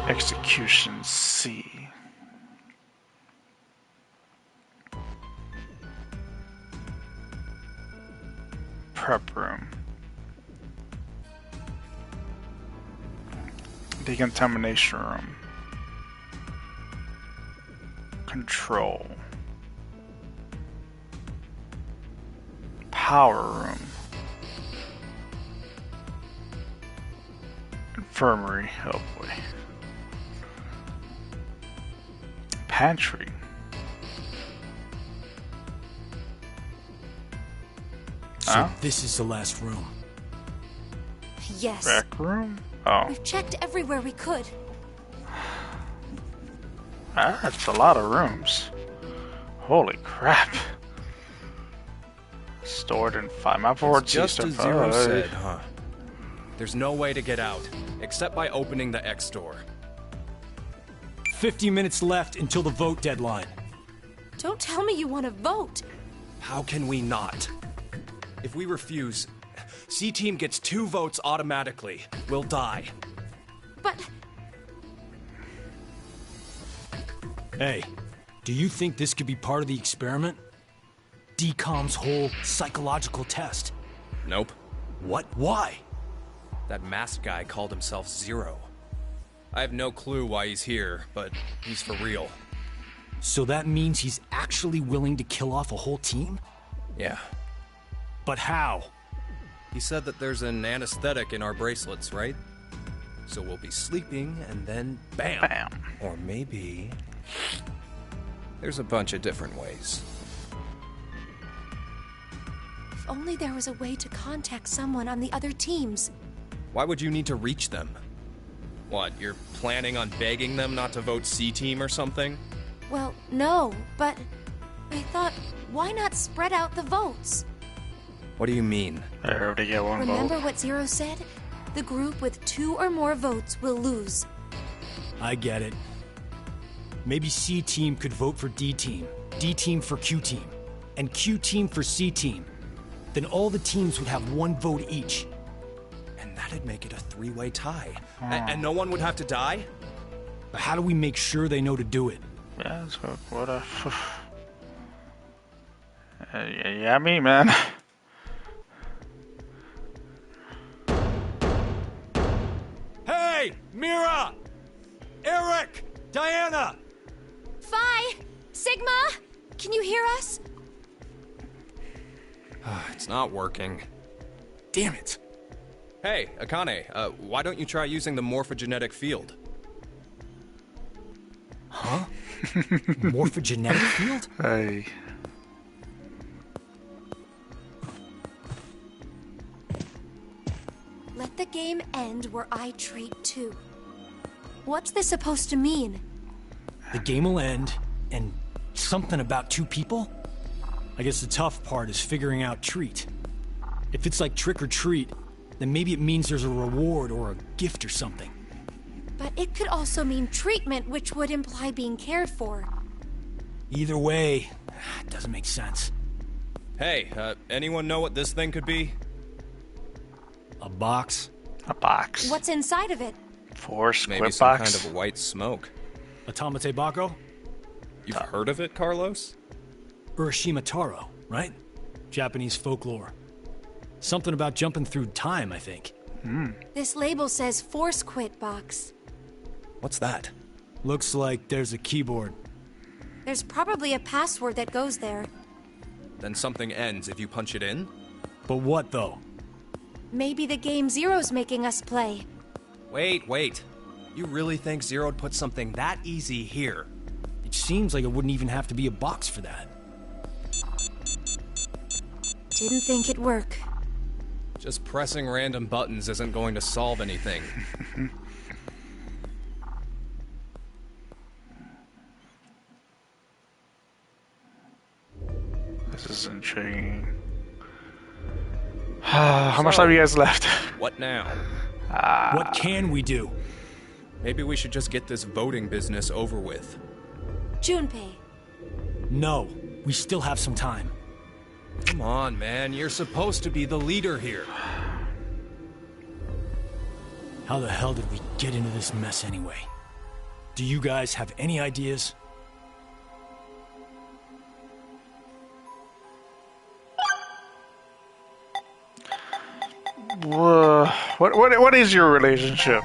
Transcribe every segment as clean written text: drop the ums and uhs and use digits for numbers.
Execution C. Prep room. Decontamination room. Control. Power room. Infirmary. Oh boy. Pantry. So this is the last room. Yes. Rec room? Oh. We've checked everywhere we could. That's a lot of rooms. Holy crap. Stored in 5 map forward. Just as Zero said, huh? There's no way to get out, except by opening the X door. 50 minutes left until the vote deadline. Don't tell me you want to vote. How can we not? If we refuse, C-Team gets 2 votes automatically. We'll die. But... Hey, do you think this could be part of the experiment? DCOM's whole psychological test? Nope. What? Why? That masked guy called himself Zero. I have no clue why he's here, but he's for real. So that means he's actually willing to kill off a whole team? Yeah. But how? He said that there's an anesthetic in our bracelets, right? So we'll be sleeping, and then bam! Bam. Or maybe... There's a bunch of different ways. If only there was a way to contact someone on the other teams. Why would you need to reach them? What, you're planning on begging them not to vote C-Team or something? Well, no, but I thought, why not spread out the votes? What do you mean? Everybody get one Remember vote. what Zero said? The group with 2 or more votes will lose. I get it. Maybe C-Team could vote for D-Team, D-Team for Q-Team, and Q-Team for C-Team. Then all the teams would have 1 vote each. And that'd make it a 3-way tie. And no one would have to die? But how do we make sure they know to do it? Yeah, so what a... yeah, me, man. Hey! Mira! Eric! Diana! Phi! Sigma! Can you hear us? It's not working. Damn it! Hey, Akane, why don't you try using the morphogenetic field? Huh? Morphogenetic field? Hey. Let the game end where I treat 2. What's this supposed to mean? The game will end, and something about 2 people? I guess the tough part is figuring out treat. If it's like trick or treat, then maybe it means there's a reward or a gift or something. But it could also mean treatment, which would imply being cared for. Either way, it doesn't make sense. Hey, anyone know what this thing could be? A box? A box. What's inside of it? 4 Maybe squid some box. kind of white smoke. Automate Bako? You've heard of it, Carlos? Urashima Taro, right? Japanese folklore. Something about jumping through time, I think. This label says Force Quit Box. What's that? Looks like there's a keyboard. There's probably a password that goes there. Then something ends if you punch it in? But what, though? Maybe the game Zero's making us play. Wait. You really think Zero'd put something that easy here? It seems like it wouldn't even have to be a box for that. Didn't think it'd work. Just pressing random buttons isn't going to solve anything. This is intriguing. How much time do you guys left? What now? What can we do? Maybe we should just get this voting business over with. Junpei. No, we still have some time. Come on, man. You're supposed to be the leader here. How the hell did we get into this mess anyway? Do you guys have any ideas? What is your relationship?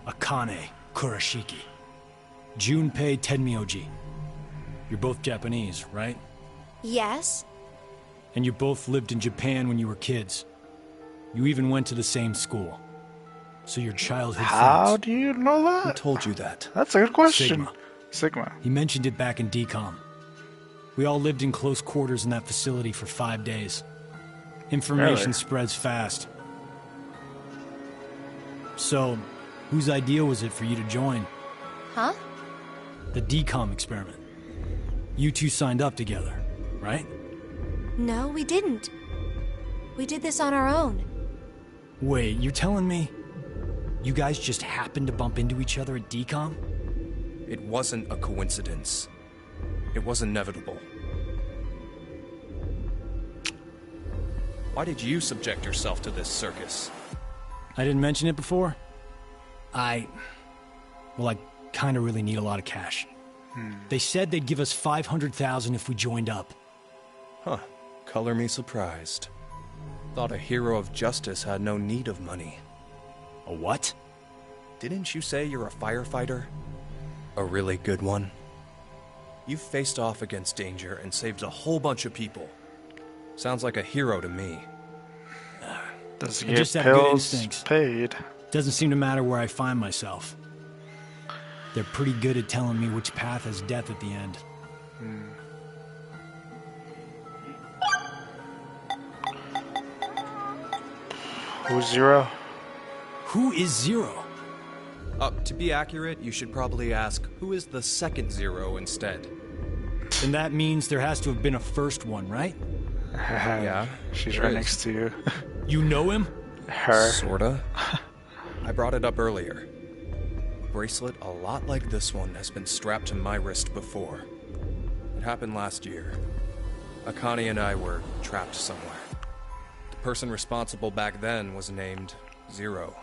Akane Kurashiki. Junpei Tenmyoji. You're both Japanese, right? Yes? And you both lived in Japan when you were kids. You even went to the same school. So your childhood How friends. do you know Who that? told you that? That's a good question. Sigma. Sigma. He mentioned it back in DCOM. We all lived in close quarters in that facility for 5 days. Information Really? spreads fast. So, whose idea was it for you to join? Huh? The DCOM experiment. You two signed up together, right? No, we didn't. We did this on our own. Wait, you're telling me you guys just happened to bump into each other at DCOM? It wasn't a coincidence. It was inevitable. Why did you subject yourself to this circus? I didn't mention it before? I kind of really need a lot of cash. They said they'd give us $500,000 if we joined up. Huh. Color me surprised. Thought a hero of justice had no need of money. A what? Didn't you say you're a firefighter? A really good one? You've faced off against danger and saved a whole bunch of people. Sounds like a hero to me. Does he I get just have good pills instincts. paid? Doesn't seem to matter where I find myself. They're pretty good at telling me which path has death at the end. Who's Zero? Who is Zero? To be accurate, you should probably ask, who is the second Zero instead? Then that means there has to have been a first one, right? Yeah, She's there right is. next to you. You know him? Her. Sorta. I brought it up earlier. A bracelet a lot like this one has been strapped to my wrist before. It happened last year. Akane and I were trapped somewhere. The person responsible back then was named Zero.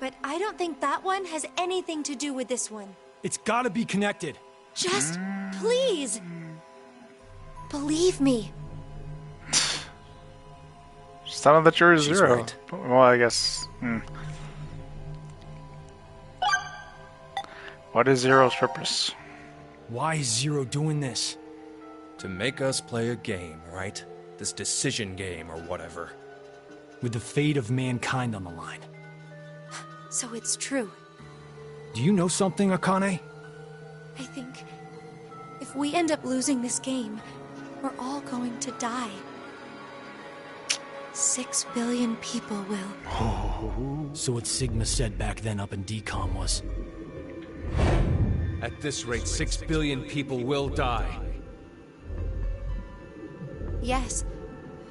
But I don't think that one has anything to do with this one. It's gotta be connected. Just, please. Believe me. Just tell him that you're She's Zero. right. Well, I guess. What is Zero's purpose? Why is Zero doing this? To make us play a game, right? This decision game or whatever. With the fate of mankind on the line. So it's true. Do you know something, Akane? I think if we end up losing this game, we're all going to die. 6 billion people will. So what Sigma said back then up in DCOM was... At this rate, 6 billion people will die. Yes,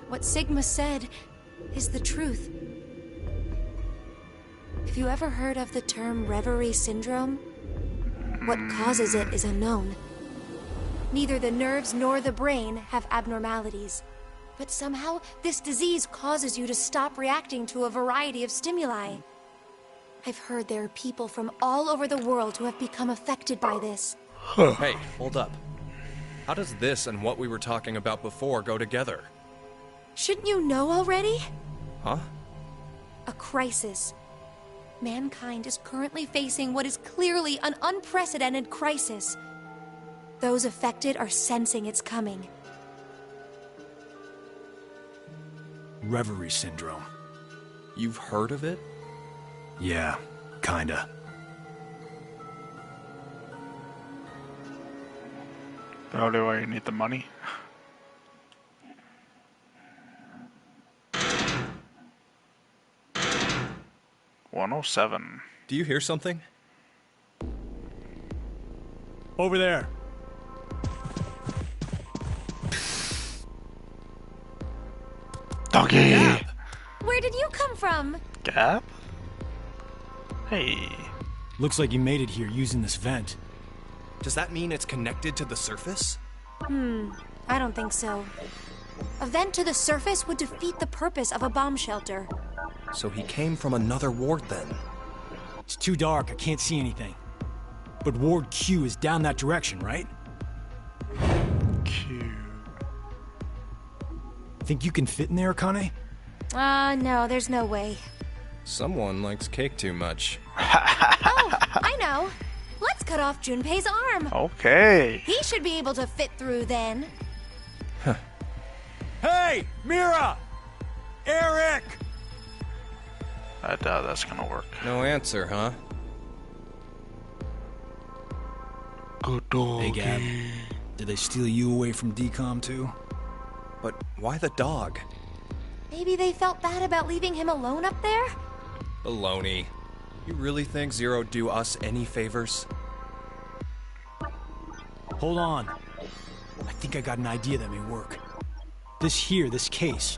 what Sigma said is the truth. Have you ever heard of the term reverie syndrome? What causes it is unknown. Neither the nerves nor the brain have abnormalities. But somehow, this disease causes you to stop reacting to a variety of stimuli. I've heard there are people from all over the world who have become affected by this. Hey, hold up. How does this and what we were talking about before go together? Shouldn't you know already? Huh? A crisis. Mankind is currently facing what is clearly an unprecedented crisis. Those affected are sensing it's coming. Reverie syndrome. You've heard of it? Yeah, kinda. Probably why you need the money. $107. Do you hear something? Over there. Doggy! Where did you come from? Gab? Hey. Looks like you made it here using this vent. Does that mean it's connected to the surface? I don't think so. A vent to the surface would defeat the purpose of a bomb shelter. So he came from another ward then. It's too dark, I can't see anything. But Ward Q is down that direction, right? Q. Think you can fit in there, Akane? No, there's no way. Someone likes cake too much. Oh, I know. Let's cut off Junpei's arm. Okay. He should be able to fit through then. Hey, Mira! Eric! I doubt that's gonna work. No answer, huh? Good dog. Hey, Gab. Did they steal you away from DCOM too? But why the dog? Maybe they felt bad about leaving him alone up there? Baloney. You really think Zero'd do us any favors? Hold on. I think I got an idea that may work. This case.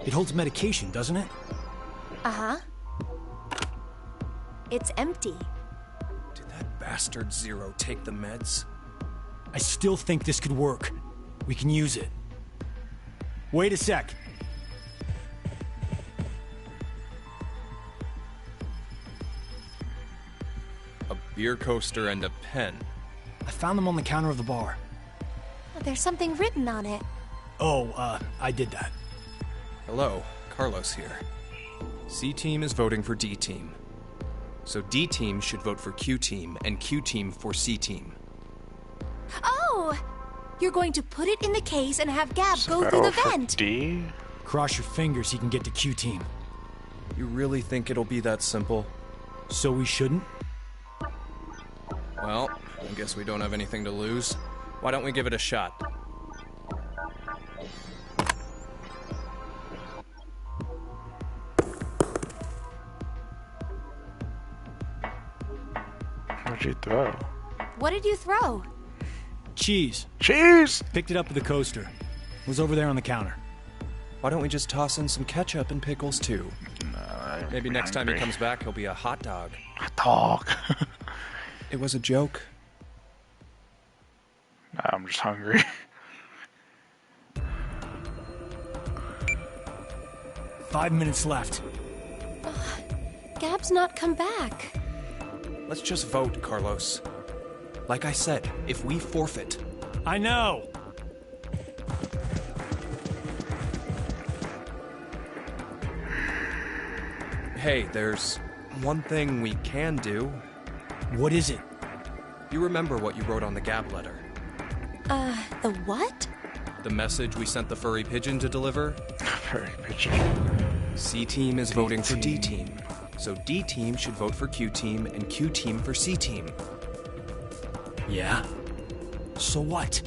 It holds medication, doesn't it? Uh-huh. It's empty. Did that bastard Zero take the meds? I still think this could work. We can use it. Wait a sec. A beer coaster and a pen. I found them on the counter of the bar. There's something written on it. Oh, I did that. Hello, Carlos here. C-Team is voting for D-Team. So D-Team should vote for Q-Team, and Q-Team for C-Team. Oh! You're going to put it in the case and have Gab go through the For vent. D? Cross your fingers he can get to Q-Team. You really think it'll be that simple? So we shouldn't? Well, I guess we don't have anything to lose. Why don't we give it a shot? What'd you throw? What did you throw? Cheese. Cheese! Picked it up with the coaster. Was over there on the counter. Why don't we just toss in some ketchup and pickles too? I'm Maybe next time he hungry. comes back, he'll be a hot dog. Hot dog. It was a joke. I'm just hungry. 5 minutes left. Gab's not come back. Let's just vote, Carlos. Like I said, if we forfeit... I know! Hey, there's one thing we can do. What is it? You remember what you wrote on the Gabletter? The what? The message we sent the furry pigeon to deliver? Very pitchy. C-Team is voting for D-Team. So D-Team should vote for Q-Team, and Q-Team for C-Team. Yeah? So what?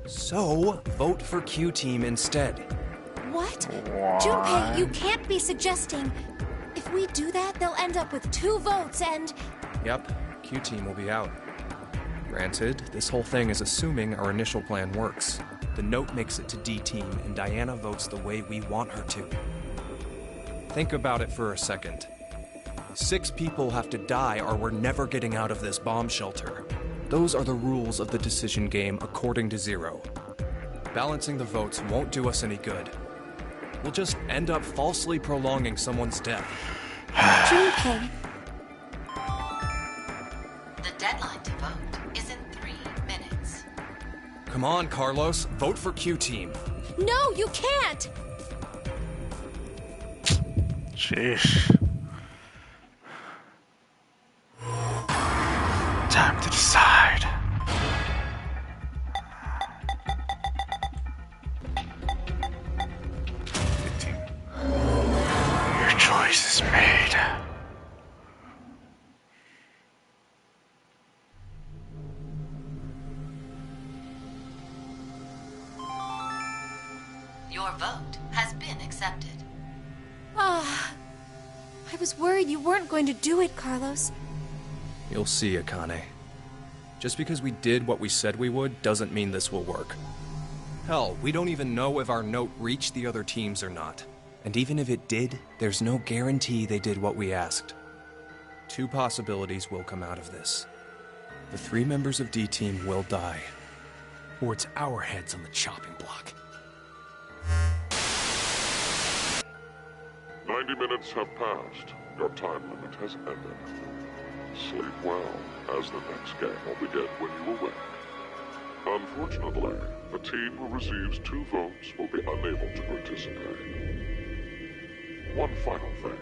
So, vote for Q-Team instead. What? Why? Junpei, you can't be suggesting. If we do that, they'll end up with 2 votes and... Yep, Q-Team will be out. Granted, this whole thing is assuming our initial plan works. The note makes it to D-Team, and Diana votes the way we want her to. Think about it for a second. 6 people have to die or we're never getting out of this bomb shelter. Those are the rules of the decision game according to Zero. Balancing the votes won't do us any good. We'll just end up falsely prolonging someone's death. Junpei, The deadline to vote is in 3 minutes. Come on, Carlos, vote for Q-Team. no, you can't! Jeez. Time to decide. Your choice is made. Your vote has been accepted. Ah, I was worried you weren't going to do it, Carlos. You'll see, Akane. Just because we did what we said we would doesn't mean this will work. Hell, we don't even know if our note reached the other teams or not. And even if it did, there's no guarantee they did what we asked. 2 possibilities will come out of this. The 3 members of D-Team will die. Or it's our heads on the chopping block. 90 minutes have passed. Your time limit has ended. sleep well, as the next game will begin when you awake. Unfortunately, the team who receives 2 votes will be unable to participate. One final thing.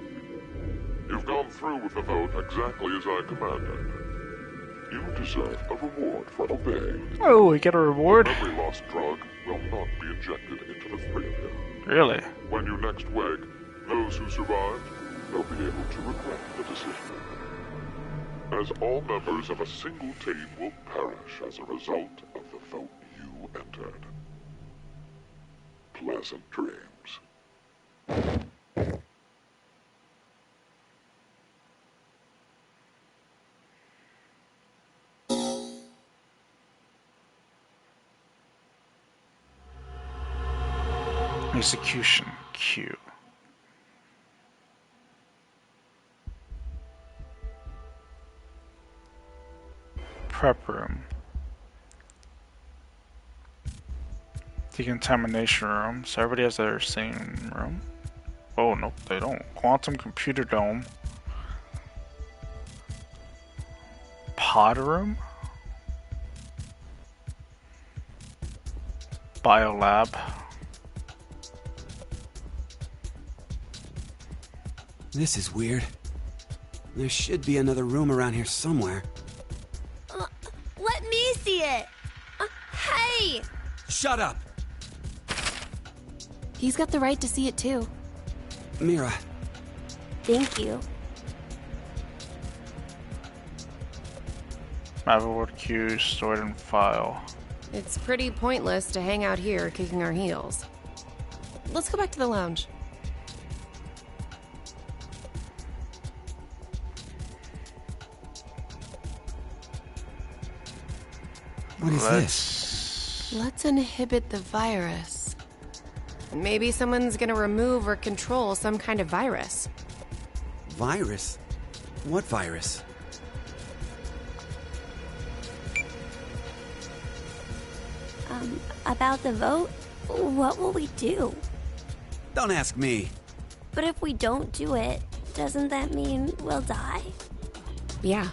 You've gone through with the vote exactly as I commanded. You deserve a reward for obeying. Oh, we get a reward? The memory loss drug will not be injected into the 3 of you. Really? When you next wake, those who survived will be able to regret the decision. As all members of a single team will perish as a result of the vote you entered. Pleasant dreams. Execution queue. Prep room. Decontamination room. So everybody has their same room? Oh, nope, they don't. Quantum computer dome. Pod room? Biolab. This is weird. There should be another room around here somewhere. Let me see it! Hey! Shut up! He's got the right to see it too. Mira, Thank you. Mapboard queue stored in file. It's pretty pointless to hang out here kicking our heels. Let's go back to the lounge. what is this? Let's inhibit the virus. Maybe someone's gonna remove or control some kind of virus. Virus? What virus? About the vote? What will we do? Don't ask me. But if we don't do it, doesn't that mean we'll die? Yeah.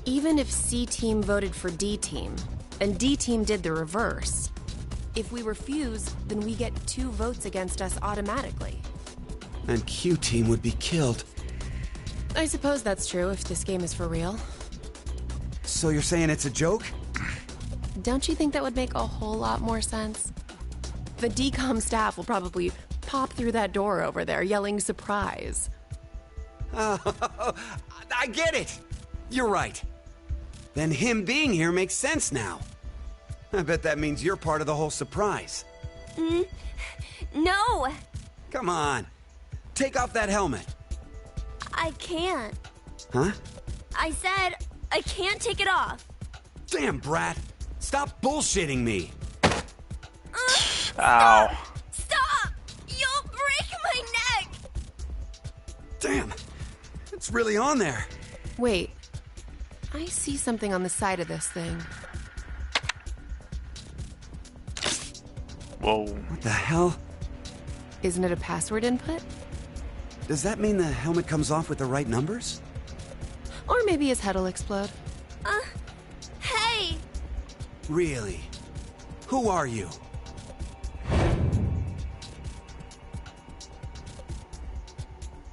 Even if C team voted for D team, and D team did the reverse, if we refuse, then we get 2 votes against us automatically. And Q team would be killed. I suppose that's true if this game is for real. So you're saying it's a joke? Don't you think that would make a whole lot more sense? The DCOM staff will probably pop through that door over there yelling surprise. I get it! You're right. Then him being here makes sense now. I bet that means you're part of the whole surprise. No! Come on. Take off that helmet. I can't. Huh? I said I can't take it off. Damn, Brat. Stop bullshitting me. Ow. Stop! You'll break my neck! Damn. It's really on there. Wait. I see something on the side of this thing. Whoa. What the hell? Isn't it a password input? Does that mean the helmet comes off with the right numbers? Or maybe his head'll explode. Hey! Really? Who are you?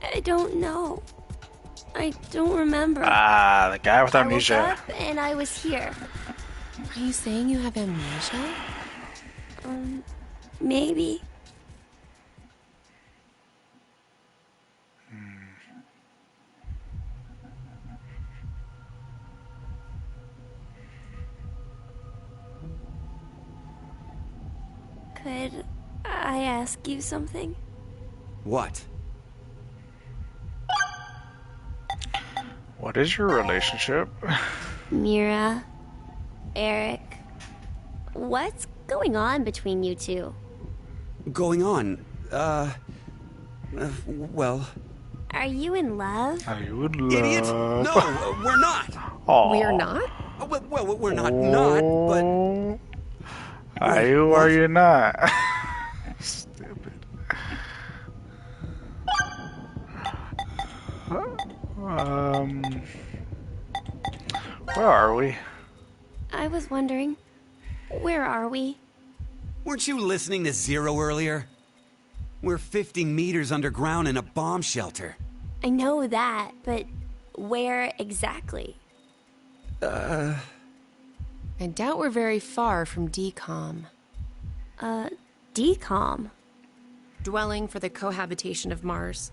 I don't know. I don't remember. Ah, the guy with I woke amnesia. up and I was here. Are you saying you have amnesia? Maybe. Could I ask you something? What? What is your relationship? Mira, Eric, what's going on between you two? Going on? Well... Are you in love? Are you in love? Idiot! No, we're not! Aw. We're not? Well, we're not, but... Are you or are you not? Stupid. Where are we? I was wondering, where are we? Weren't you listening to Zero earlier? We're 50 meters underground in a bomb shelter. I know that, but where exactly? I doubt we're very far from DCOM. DCOM. Dwelling for the cohabitation of Mars.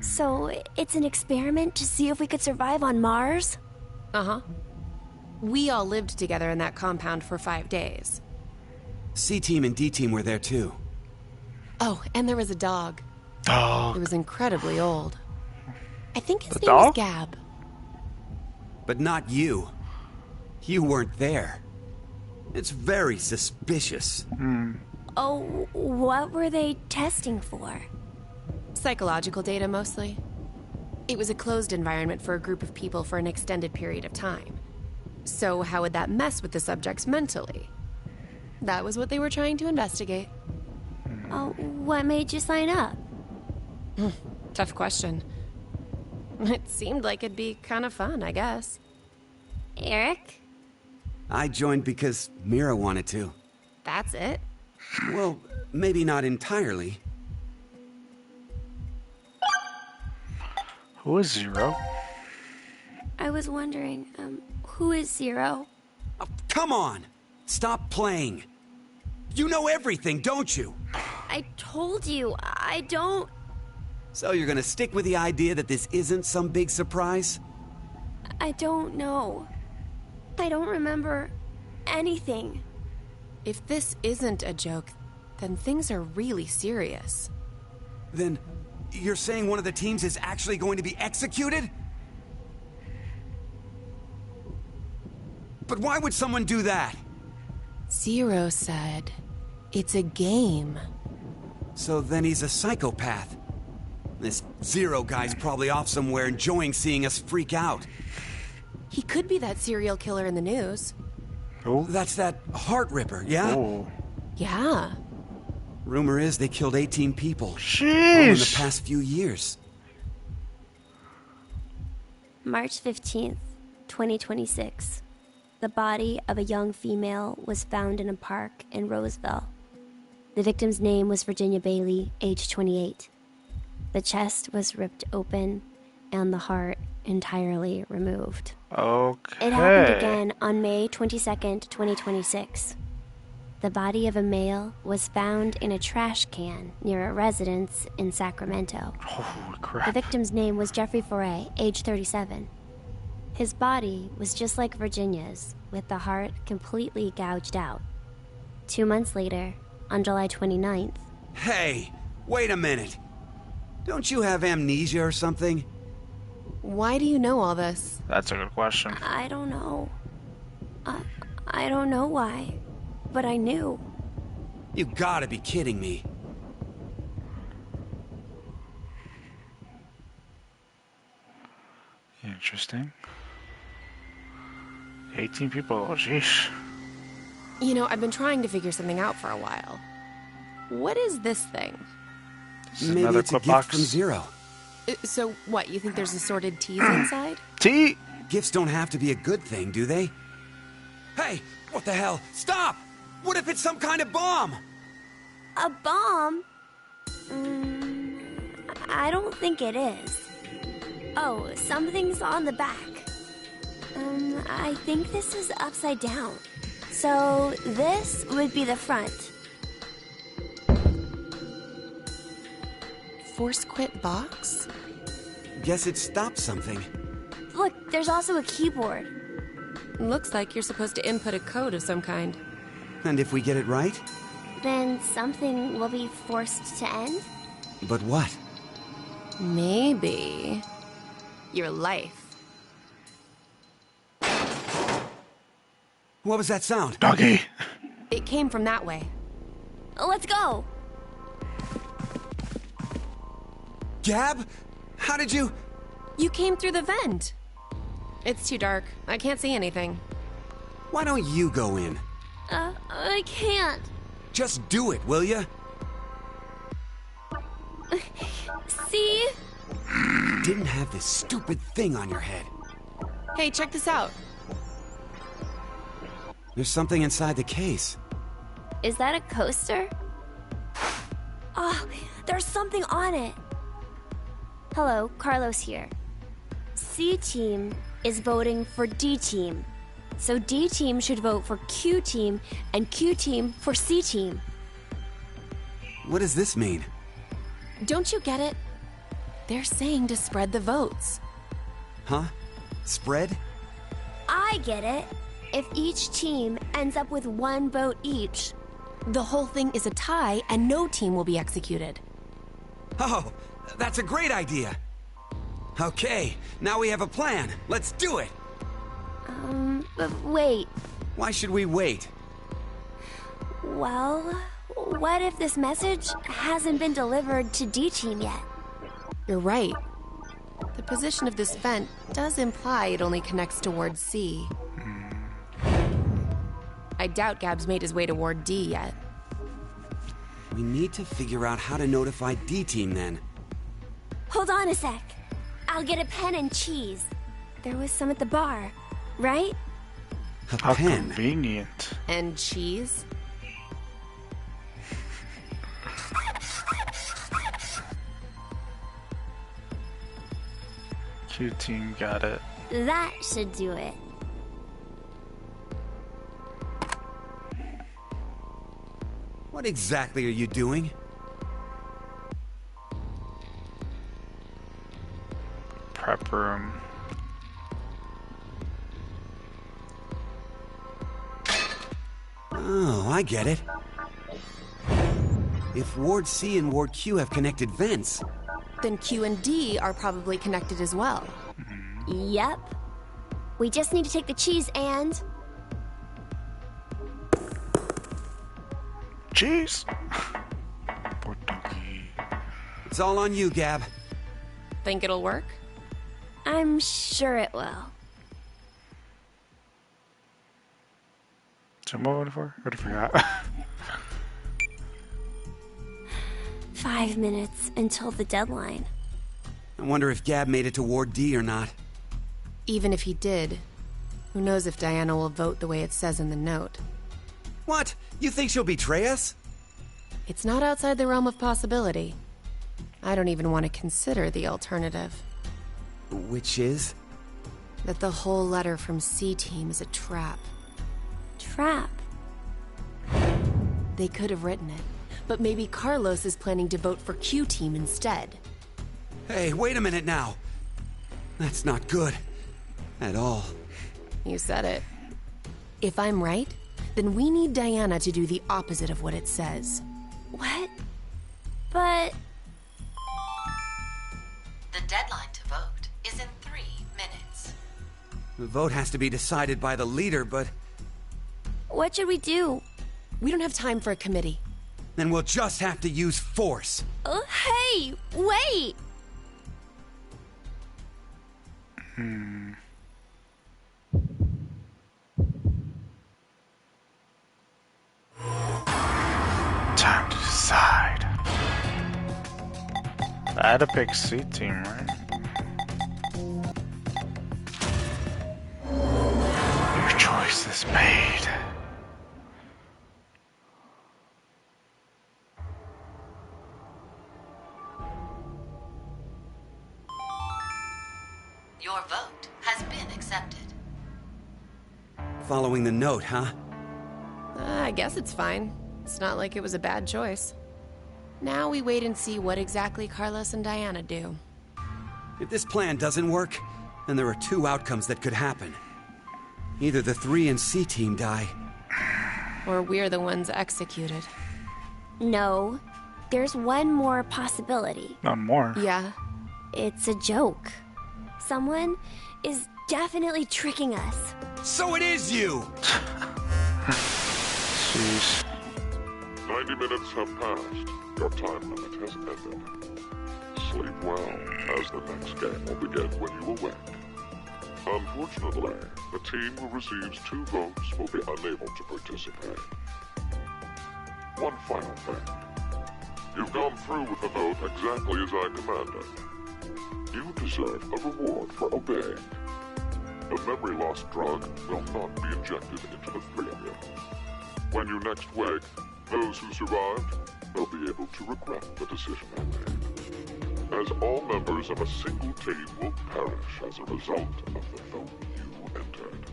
So, it's an experiment to see if we could survive on Mars? Uh-huh. We all lived together in that compound for 5 days. C-Team and D-Team were there too. Oh, and there was a dog. Dog. It was incredibly old. I think his The name was dog? Gab. But not you. You weren't there. It's very suspicious. Oh, what were they testing for? Psychological data, mostly. It was a closed environment for a group of people for an extended period of time. So how would that mess with the subjects mentally? That was what they were trying to investigate. Oh, what made you sign up? Tough question. It seemed like it'd be kind of fun, I guess. Eric? I joined because Mira wanted to. That's it. Well, maybe not entirely. Who is Zero? I was wondering, who is Zero? Oh, come on! Stop playing. You know everything, don't you? I told you, I don't... So you're gonna stick with the idea that this isn't some big surprise? I don't know. I don't remember anything. If this isn't a joke, then things are really serious. Then you're saying one of the teams is actually going to be executed? But why would someone do that? Zero said, it's a game. So then he's a psychopath. This Zero guy's probably off somewhere enjoying seeing us freak out. He could be that serial killer in the news. Who? That's that Heart Ripper, yeah? Oh. Yeah. Rumor is they killed 18 people. All in the Sheesh. past few years. March 15th, 2026. The body of a young female was found in a park in Roseville. The victim's name was Virginia Bailey, age 28. The chest was ripped open and the heart entirely removed. Okay. It happened again on May 22nd, 2026. The body of a male was found in a trash can near a residence in Sacramento. Holy The crap. victim's name was Jeffrey Foray, age 37. His body was just like Virginia's, with the heart completely gouged out. 2 months later, on July 29th, Hey, wait a minute. Don't you have amnesia or something? Why do you know all this? That's a good question. I don't know. I don't know why, but I knew. You gotta be kidding me. Interesting. 18 people. Oh, jeez. You know, I've been trying to figure something out for a while. What is this thing? This is Maybe another it's a clip gift box. from Zero. So, what, you think there's assorted teas inside? T. Gifts don't have to be a good thing, do they? Hey, what the hell? Stop! What if it's some kind of bomb? A bomb? I don't think it is. Oh, something's on the back. I think this is upside down. So this would be the front. Force quit box? Guess it stopped something. Look, there's also a keyboard. Looks like you're supposed to input a code of some kind. And if we get it right? Then something will be forced to end? But what? Maybe your life. What was that sound? Doggy. It came from that way. Let's go! Gab? How did you... You came through the vent. It's too dark. I can't see anything. Why don't you go in? I can't. Just do it, will ya? See? Didn't have this stupid thing on your head. Hey, check this out. There's something inside the case. Is that a coaster? Oh, there's something on it. Hello, Carlos here. C Team is voting for D Team. So D Team should vote for Q Team, and Q Team for C Team. What does this mean? Don't you get it? They're saying to spread the votes. Huh? Spread? I get it. If each team ends up with 1 vote each. The whole thing is a tie, and no team will be executed. Oh, that's a great idea. Okay, now we have a plan. Let's do it. But wait. Why should we wait? Well, what if this message hasn't been delivered to D Team yet? You're right. The position of this vent does imply it only connects towards C. I doubt Gab's made his way toward D yet. We need to figure out how to notify D Team then. Hold on a sec. I'll get a pen and cheese. There was some at the bar, right? A How pen? convenient. And cheese? Q team got it. That should do it. What exactly are you doing? Prep room. Oh, I get it. If Ward C and Ward Q have connected vents, Then Q and D are probably connected as well. Yep. We just need to take the cheese and... Jeez. Poor donkey. it's all on you, Gab. Think it'll work? I'm sure it will. So what voted for? I already forgot. 5 minutes until the deadline. I wonder if Gab made it to Ward D or not. Even if he did, who knows if Diana will vote the way it says in the note. What? You think she'll betray us? It's not outside the realm of possibility. I don't even want to consider the alternative. Which is? That the whole letter from C Team is a trap. Trap. They could have written it, but maybe Carlos is planning to vote for Q Team instead. Hey, wait a minute now. That's not good. At all. You said it. If I'm right, then we need Diana to do the opposite of what it says. What? But... The deadline to vote is in 3 minutes. The vote has to be decided by the leader, but what should we do? We don't have time for a committee. then we'll just have to use force. Hey! Wait! Time to decide. I had to pick C team, right? Your choice is made. Your vote has been accepted. Following the note, huh? I guess it's fine. It's not like it was a bad choice. Now we wait and see what exactly Carlos and Diana do. If this plan doesn't work, then there are 2 outcomes that could happen. Either the 3 and C team die. Or we're the ones executed. No. There's one more possibility. Not more. Yeah. It's a joke. Someone is definitely tricking us. So it is you! Jeez. 90 minutes have passed. Your time limit has ended. Sleep well, as the next game will begin when you awake. Unfortunately, the team who receives 2 votes will be unable to participate. One final thing. You've gone through with the vote exactly as I commanded. You deserve a reward for obeying. The memory loss drug will not be injected into the three of you. When you next wake, those who survived will be able to regret the decision they made, as all members of a single team will perish as a result of the vote you entered.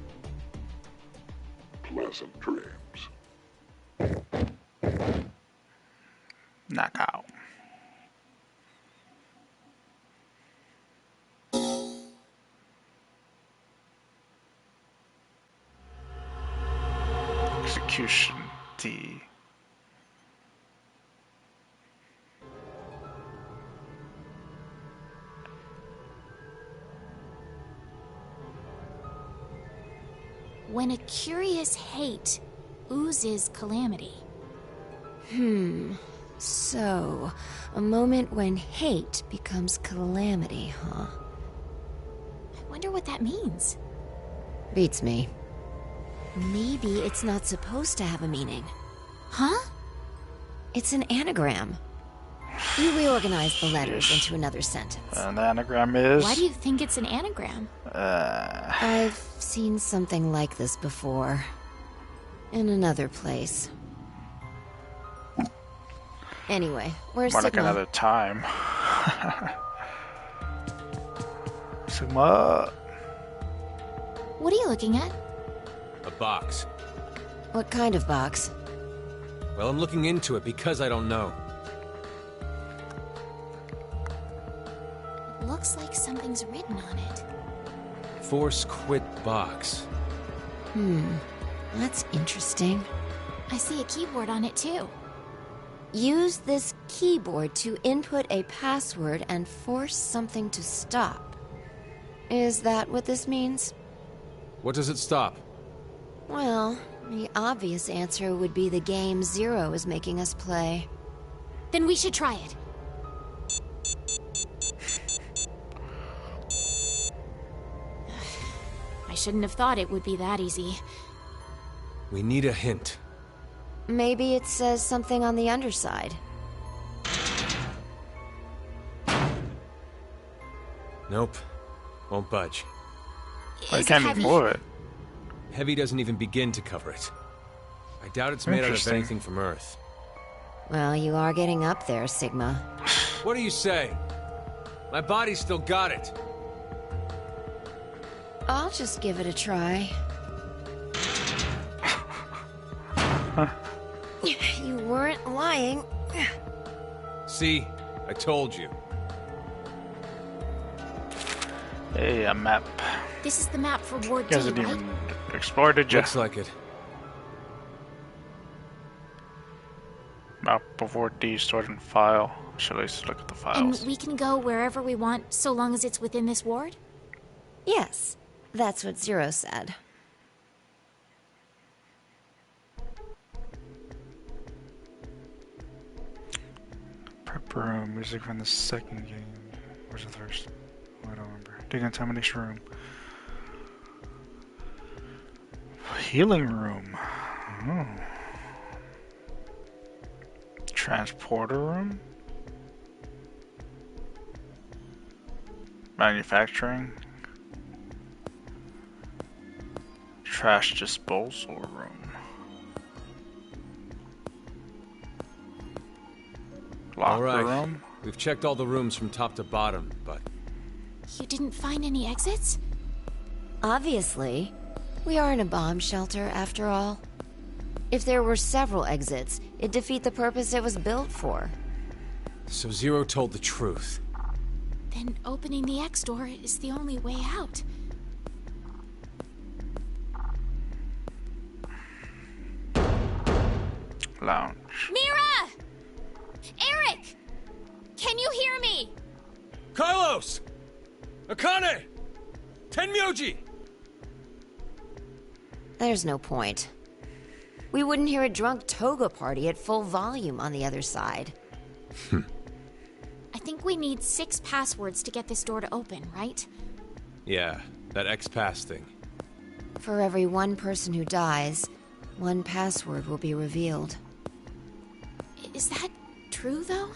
Pleasant dreams. Knockout. Execution D. When a curious hate oozes calamity. So, a moment when hate becomes calamity, huh? I wonder what that means. Beats me. Maybe it's not supposed to have a meaning. Huh? It's an anagram. You reorganize the letters into another sentence. And the anagram is... Why do you think it's an anagram? I've seen something like this before. In another place. Anyway, where's more like Sigma? another time. Sigma. What are you looking at? A box. What kind of box? Well, I'm looking into it because I don't know. It looks like something's written on it. Force quit box. That's interesting. I see a keyboard on it too. Use this keyboard to input a password and force something to stop. Is that what this means? What does it stop? Well, the obvious answer would be the game Zero is making us play. Then we should try it. I shouldn't have thought it would be that easy. We need a hint. Maybe it says something on the underside. Nope. Won't budge. I Is it can't heavy? even move it. Heavy doesn't even begin to cover it. I doubt it's made out of Interesting. anything from Earth. Well, you are getting up there, Sigma. What are you saying? My body's still got it. I'll just give it a try. You weren't lying. See? I told you. Hey, a map. This is the map for Ward You D, guys didn't right? even explore, did you? Looks like it. Map before D stored in file. Should at least look at the And files. we can go wherever we want, so long as it's within this ward? Yes, that's what Zero said. Prep room, music from the second game. Where's the first? Oh, I don't remember. Decontamination room. Healing room. Oh. Transporter room. Manufacturing. Trash disposal room. Locker All right. room. We've checked all the rooms from top to bottom, but You didn't find any exits? Obviously. We are in a bomb shelter, after all. If there were several exits, it'd defeat the purpose it was built for. so Zero told the truth. Then opening the X door is the only way out. Lounge. Mira! Eric! Can you hear me? Carlos! Akane! Tenmyoji! There's no point. We wouldn't hear a drunk toga party at full volume on the other side. I think we need 6 passwords to get this door to open, right? Yeah, that X-Pass thing. For every one person who dies, one password will be revealed. Is that true, though?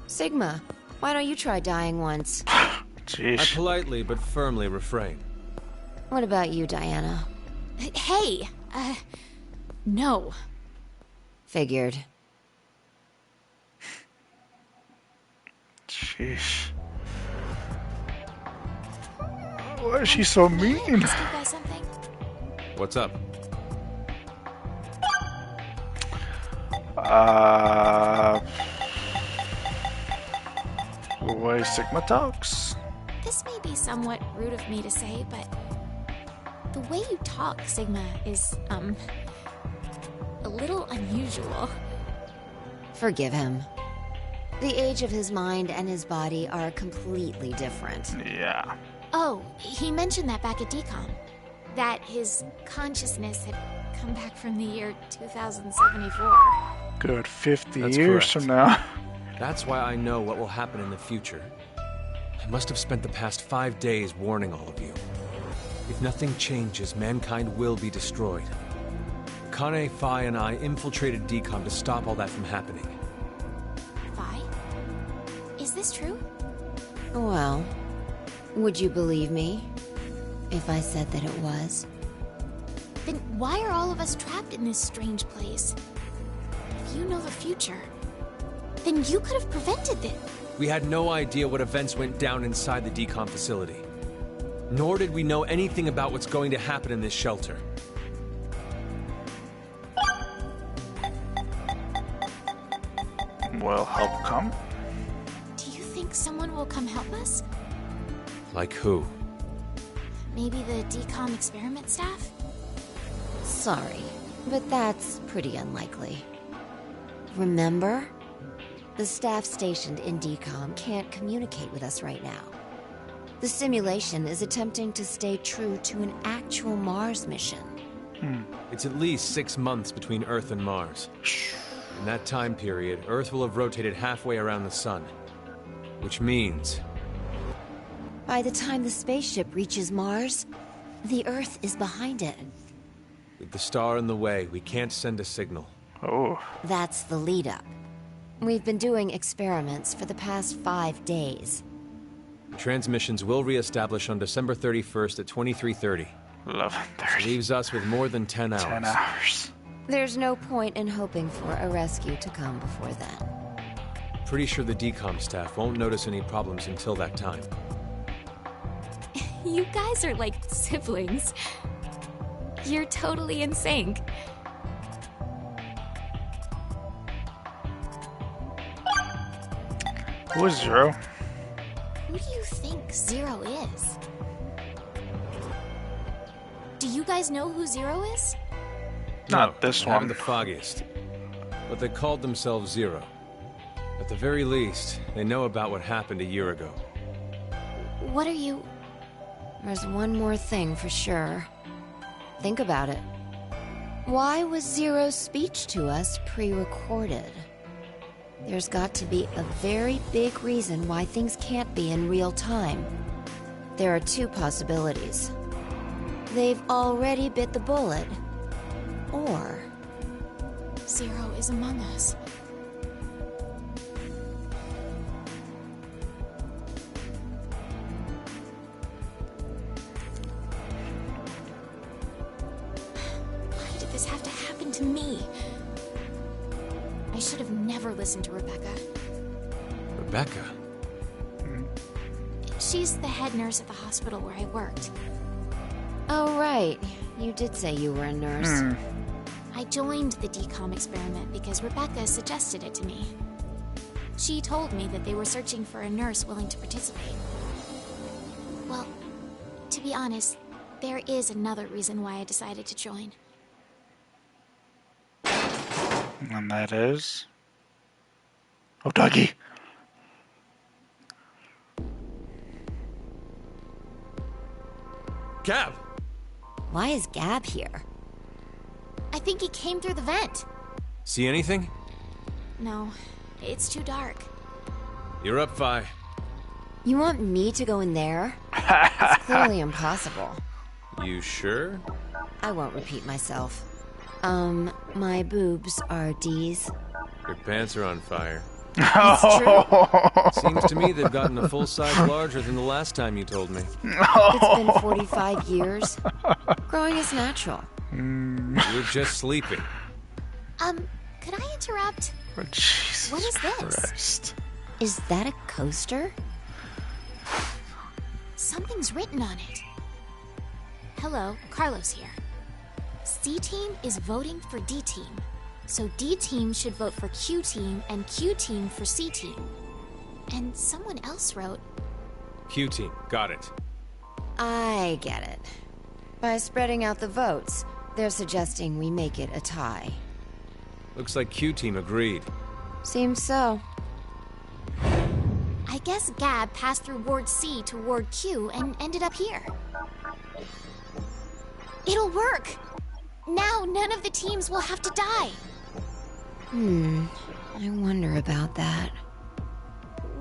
Sigma, why don't you try dying once? I Jeez. politely but firmly refrain. What about you, Diana? Hey, no. Figured. Sheesh. Why is she so mean? Can I ask you guys something? What's up? The way Sigma talks. This may be somewhat rude of me to say, but the way you talk, Sigma, is, a little unusual. Forgive him. The age of his mind and his body are completely different. Yeah. Oh, he mentioned that back at DCOM. That his consciousness had come back from the year 2074. Good 50 That's years correct. from now. That's why I know what will happen in the future. I must have spent the past 5 days warning all of you. If nothing changes, mankind will be destroyed. Kane, Phi, and I infiltrated DCOM to stop all that from happening. Phi? Is this true? Well, would you believe me if I said that it was? Then why are all of us trapped in this strange place? If you know the future, then you could have prevented it. We had no idea what events went down inside the DCOM facility. Nor did we know anything about what's going to happen in this shelter. Will help come? Do you think someone will come help us? Like who? Maybe the DCOM experiment staff? Sorry, but that's pretty unlikely. Remember? The staff stationed in DCOM can't communicate with us right now. The simulation is attempting to stay true to an actual Mars mission. It's at least 6 months between Earth and Mars. In that time period, Earth will have rotated halfway around the Sun. Which means... By the time the spaceship reaches Mars, the Earth is behind it. with the star in the way, we can't send a signal. Oh. That's the lead-up. We've been doing experiments for the past 5 days. Transmissions will re-establish on December 31st at 23:30. 11:30. Leaves us with more than 10 hours. 10 hours. There's no point in hoping for a rescue to come before then. Pretty sure the DCOM staff won't notice any problems until that time. You guys are like siblings. You're totally in sync. Who is Zero? Who do you think Zero is? Do you guys know who Zero is? Not this I haven't one. the foggiest. But they called themselves Zero. At the very least, they know about what happened a year ago. What are you... There's one more thing for sure. Think about it. Why was Zero's speech to us pre-recorded? There's got to be a very big reason why things can't be in real time. There are 2 possibilities. They've already bit the bullet, or... Zero is among us. Why did this have to happen to me? I should have never listened to Rebecca. Rebecca? She's the head nurse at the hospital where I worked. Oh, right. You did say you were a nurse. I joined the DCOM experiment because Rebecca suggested it to me. She told me that they were searching for a nurse willing to participate. Well, to be honest, there is another reason why I decided to join. And that is... Oh, doggy! Gab! Why is Gab here? I think he came through the vent. See anything? No, it's too dark. You're up, Phi. You want me to go in there? It's clearly impossible. You sure? I won't repeat myself. My boobs are D's. Your pants are on fire. It's true. Seems to me they've gotten a full size larger than the last time you told me. It's been 45 years. Growing is natural. You're just sleeping. Could I interrupt? Oh, Jesus What is this? Christ. Is that a coaster? Something's written on it. Hello, Carlos here. C-Team is voting for D-Team. So D-Team should vote for Q-Team and Q-Team for C-Team. And someone else wrote... Q-Team, got it. I get it. By spreading out the votes, they're suggesting we make it a tie. Looks like Q-Team agreed. Seems so. I guess Gab passed through Ward C to Ward Q and ended up here. It'll work! Now none of the teams will have to die. I wonder about that.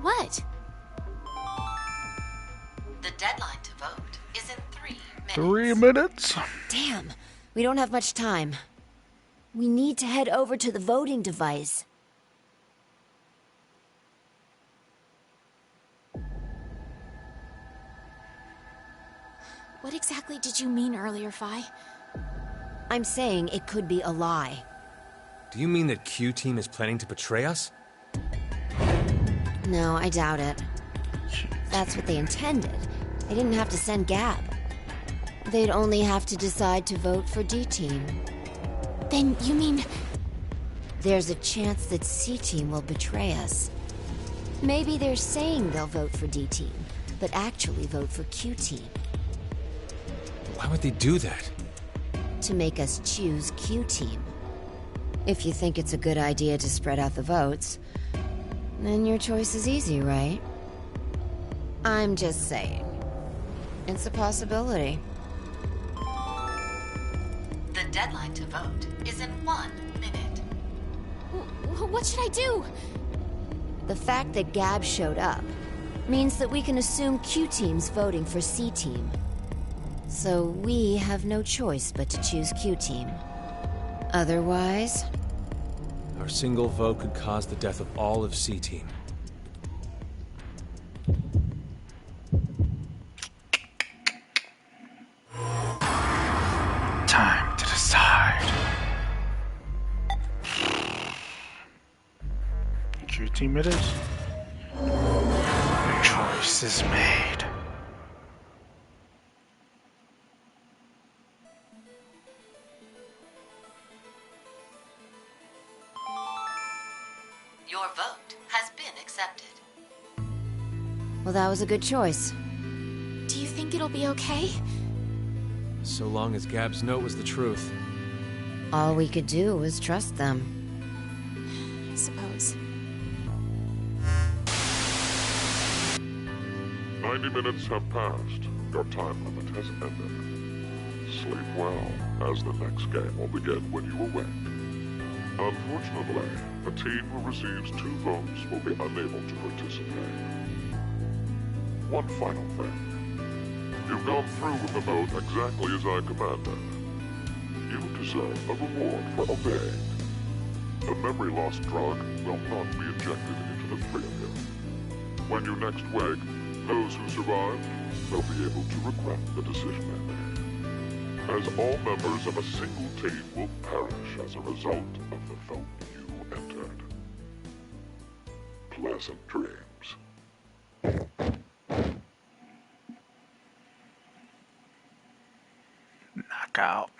What? The deadline to vote is in 3 minutes. 3 minutes? Damn, we don't have much time. We need to head over to the voting device. What exactly did you mean earlier, Phi? I'm saying it could be a lie. Do you mean that Q-Team is planning to betray us? No, I doubt it. If that's what they intended, they didn't have to send Gab. They'd only have to decide to vote for D-Team. Then you mean... There's a chance that C-Team will betray us. Maybe they're saying they'll vote for D-Team, but actually vote for Q-Team. Why would they do that? To make us choose Q-Team. If you think it's a good idea to spread out the votes, then your choice is easy, right? I'm just saying. It's a possibility. The deadline to vote is in 1 minute. What should I do? The fact that Gab showed up means that we can assume Q-Team's voting for C-Team. So we have no choice but to choose Q-Team. Otherwise... Our single vote could cause the death of all of C-Team. Time to decide. Q-Team it is. Your choice is made. Your vote has been accepted. Well, that was a good choice. Do you think it'll be okay? So long as Gab's note was the truth. All we could do was trust them. I suppose. 90 minutes have passed. Your time limit has ended. Sleep well, as the next game will begin when you awake. Unfortunately, the team who receives 2 votes will be unable to participate. One final thing. You've gone through with the vote exactly as I commanded. You deserve a reward for obeying. The memory loss drug will not be injected into the 3 of you. When you next wake, those who survived will be able to regret the decision they made, as all members of a single team will perish as a result of the vote you entered. Pleasant dreams. Knockout.